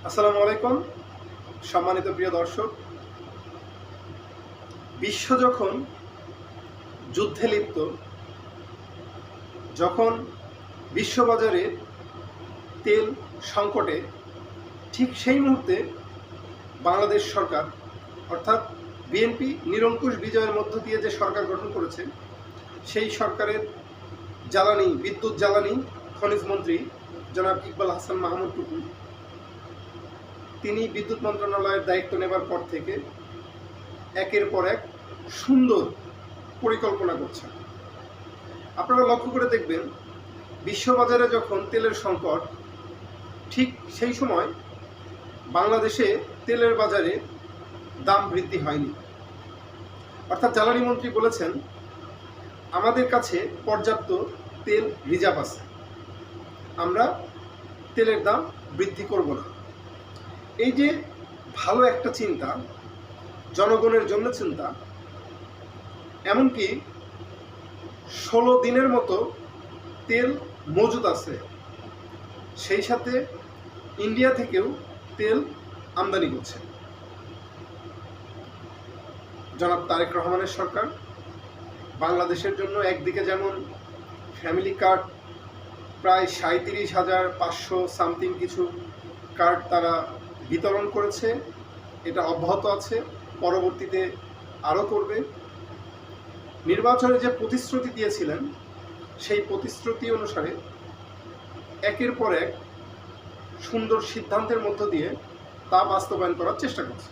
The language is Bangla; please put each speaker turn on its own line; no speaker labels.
আসসালামু আলাইকুম সম্মানিত প্রিয় দর্শক। বিশ্ব যখন যুদ্ধে লিপ্ত, যখন বিশ্ববাজারে তেল সংকটে, ঠিক সেই মুহূর্তে বাংলাদেশ সরকার অর্থাৎ বিএনপি নিরঙ্কুশ বিজয়ের মধ্য দিয়ে যে সরকার গঠন করেছে, সেই সরকারের বিদ্যুৎ জ্বালানি খনিজ মন্ত্রী জনাব ইকবাল হাসান মাহমুদ টুকু, তিনি বিদ্যুৎ মন্ত্রণালয়ের দায়িত্ব নেবার পর থেকে একের পর এক সুন্দর পরিকল্পনা করছেন। আপনারা লক্ষ্য করে দেখবেন, বিশ্ববাজারে যখন তেলের সংকট, ঠিক সেই সময় বাংলাদেশে তেলের বাজারে দাম বৃদ্ধি হয়নি। অর্থাৎ জ্বালানি মন্ত্রী বলেছেন, আমাদের কাছে পর্যাপ্ত তেল রিজার্ভ আছে, আমরা তেলের দাম বৃদ্ধি করব না। এই যে ভালো একটা চিন্তা, জনগণের জন্য চিন্তা, এমনকি 16 দিনের মতো তেল মজুদ আছে, সেই সাথে ইন্ডিয়া থেকেও তেল আমদানি করছে জনাব তারেক রহমানের সরকার। বাংলাদেশের জন্য একদিকে যেমন ফ্যামিলি কার্ড প্রায় 37,500 সামথিং কিছু কার্ড তারা বিতরণ করেছে, এটা অব্যাহত আছে, পরবর্তীতে আরও করবে। নির্বাচনে যে প্রতিশ্রুতি দিয়েছিলেন, সেই প্রতিশ্রুতি অনুসারে একের পর এক সুন্দর সিদ্ধান্তের মধ্য দিয়ে তা বাস্তবায়ন করার চেষ্টা করছে।